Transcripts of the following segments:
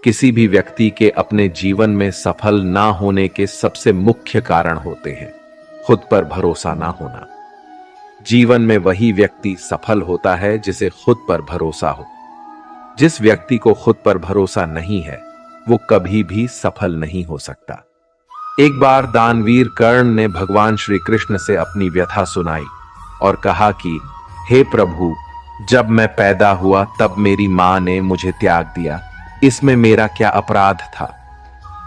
किसी भी व्यक्ति के अपने जीवन में सफल ना होने के सबसे मुख्य कारण होते हैं खुद पर भरोसा ना होना। जीवन में वही व्यक्ति सफल होता है जिसे खुद पर भरोसा हो। जिस व्यक्ति को खुद पर भरोसा नहीं है वो कभी भी सफल नहीं हो सकता। एक बार दानवीर कर्ण ने भगवान श्री कृष्ण से अपनी व्यथा सुनाई और कहा कि हे प्रभु, जब मैं पैदा हुआ तब मेरी मां ने मुझे त्याग दिया, इसमें मेरा क्या अपराध था।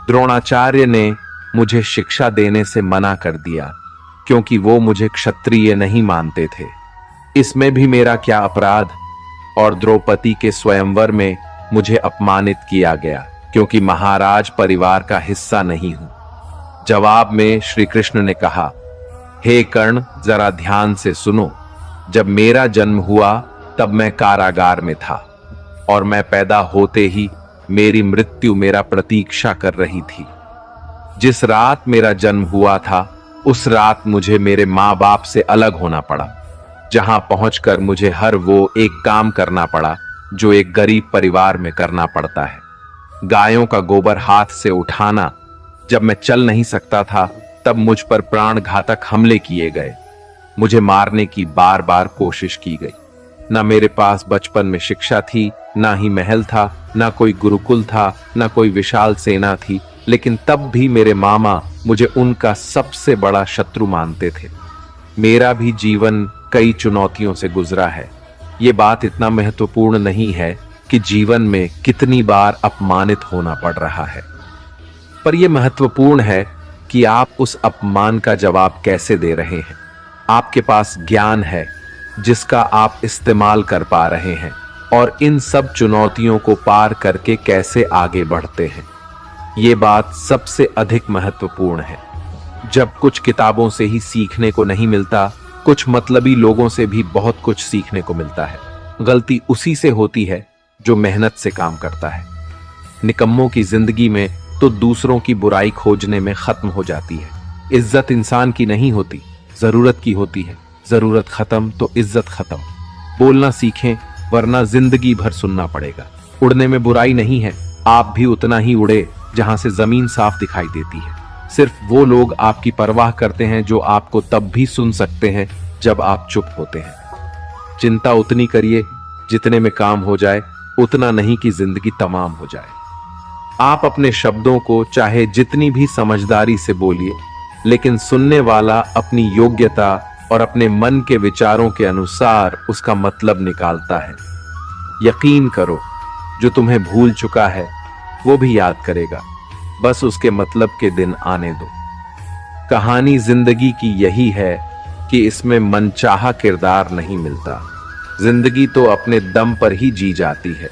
द्रोणाचार्य ने मुझे शिक्षा देने से मना कर दिया क्योंकि वो मुझे क्षत्रिय नहीं मानते थे, इसमें भी मेरा क्या अपराध। और द्रौपदी के स्वयंवर में मुझे अपमानित किया गया क्योंकि महाराज परिवार का हिस्सा नहीं हूं। जवाब में श्री कृष्ण ने कहा, हे कर्ण, जरा ध्यान से सुनो। जब मेरा जन्म हुआ तब मैं कारागार में था और मैं पैदा होते ही मेरी मृत्यु मेरा प्रतीक्षा कर रही थी। जिस रात मेरा जन्म हुआ था उस रात मुझे मेरे माँ बाप से अलग होना पड़ा, जहां पहुंचकर मुझे हर वो एक काम करना पड़ा जो एक गरीब परिवार में करना पड़ता है। गायों का गोबर हाथ से उठाना। जब मैं चल नहीं सकता था तब मुझ पर प्राण घातक हमले किए गए। मुझे मारने की बार बार कोशिश की गई। ना मेरे पास बचपन में शिक्षा थी, ना ही महल था, ना कोई गुरुकुल था, ना कोई विशाल सेना थी, लेकिन तब भी मेरे मामा मुझे उनका सबसे बड़ा शत्रु मानते थे। मेरा भी जीवन कई चुनौतियों से गुजरा है। ये बात इतना महत्वपूर्ण नहीं है कि जीवन में कितनी बार अपमानित होना पड़ रहा है, पर यह महत्वपूर्ण है कि आप उस अपमान का जवाब कैसे दे रहे हैं। आपके पास ज्ञान है जिसका आप इस्तेमाल कर पा रहे हैं और इन सब चुनौतियों को पार करके कैसे आगे बढ़ते हैं। ये बात सबसे अधिक महत्वपूर्ण है। जब कुछ किताबों से ही सीखने को नहीं मिलता, कुछ मतलबी लोगों से भी बहुत कुछ सीखने को मिलता है। गलती उसी से होती है जो मेहनत से काम करता है। निकम्मों की जिंदगी में तो दूसरों की बुराई खोजने में खत्म हो जाती है। इज्जत इंसान की नहीं होती, जरूरत की होती है। जरूरत खत्म तो इज्जत खत्म। बोलना सीखें वरना जिंदगी भर सुनना पड़ेगा। उड़ने में बुराई नहीं है, आप भी उतना ही उड़े जहां से जमीन साफ दिखाई देती है। सिर्फ वो लोग आपकी परवाह करते हैं जो आपको तब भी सुन सकते हैं जब आप चुप होते हैं। चिंता उतनी करिए जितने में काम हो जाए, उतना नहीं कि जिंदगी तमाम हो जाए। आप अपने शब्दों को चाहे जितनी भी समझदारी से बोलिए, लेकिन सुनने वाला अपनी योग्यता और अपने मन के विचारों के अनुसार उसका मतलब निकालता है। यकीन करो, जो तुम्हें भूल चुका है वो भी याद करेगा, बस उसके मतलब के दिन आने दो। कहानी जिंदगी की यही है कि इसमें मनचाहा किरदार नहीं मिलता। जिंदगी तो अपने दम पर ही जी जाती है।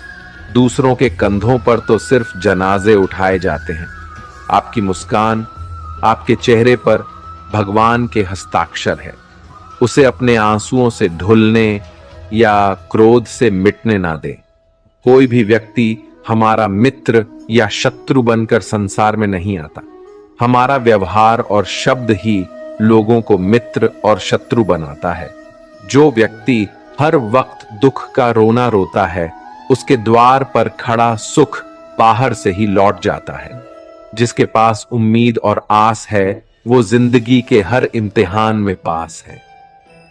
दूसरों के कंधों पर तो सिर्फ जनाजे उठाए जाते हैं। आपकी मुस्कान, आपके चेहरे पर भगवान के हस्ताक्षर है। उसे अपने आंसुओं से धुलने या क्रोध से मिटने ना दे। कोई भी व्यक्ति हमारा मित्र या शत्रु बनकर संसार में नहीं आता। हमारा व्यवहार और शब्द ही लोगों को मित्र और शत्रु बनाता है। जो व्यक्ति हर वक्त दुख का रोना रोता है, उसके द्वार पर खड़ा सुख बाहर से ही लौट जाता है। जिसके पास उम्मीद और आस है, वो जिंदगी के हर इम्तिहान में पास है।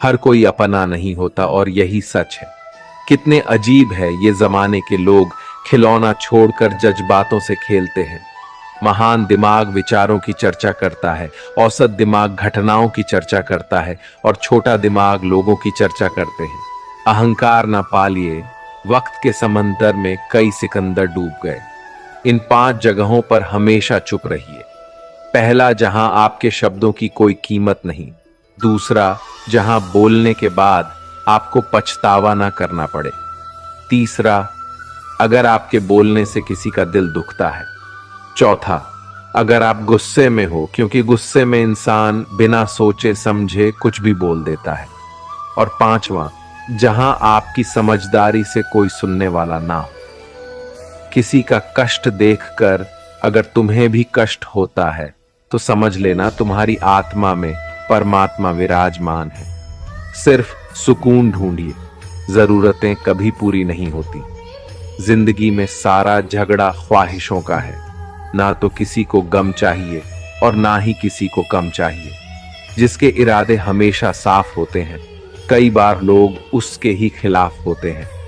हर कोई अपना नहीं होता और यही सच है। कितने अजीब है ये जमाने के लोग, खिलौना छोड़कर जज्बातों से खेलते हैं। महान दिमाग विचारों की चर्चा करता है, औसत दिमाग घटनाओं की चर्चा करता है और छोटा दिमाग लोगों की चर्चा करते हैं। अहंकार ना पालिए, वक्त के समंदर में कई सिकंदर डूब गए। इन 5 जगहों पर हमेशा चुप रहिए। पहला, जहां आपके शब्दों की कोई कीमत नहीं। दूसरा, जहां बोलने के बाद आपको पछतावा ना करना पड़े। तीसरा, अगर आपके बोलने से किसी का दिल दुखता है। चौथा, अगर आप गुस्से में हो, क्योंकि गुस्से में इंसान बिना सोचे समझे कुछ भी बोल देता है। और पांचवा, जहां आपकी समझदारी से कोई सुनने वाला ना हो। किसी का कष्ट देखकर अगर तुम्हें भी कष्ट होता है तो समझ लेना तुम्हारी आत्मा में परमात्मा विराजमान है। सिर्फ सुकून ढूंढिए, जरूरतें कभी पूरी नहीं होती। जिंदगी में सारा झगड़ा ख्वाहिशों का है। ना तो किसी को गम चाहिए और ना ही किसी को कम चाहिए। जिसके इरादे हमेशा साफ होते हैं, कई बार लोग उसके ही खिलाफ होते हैं।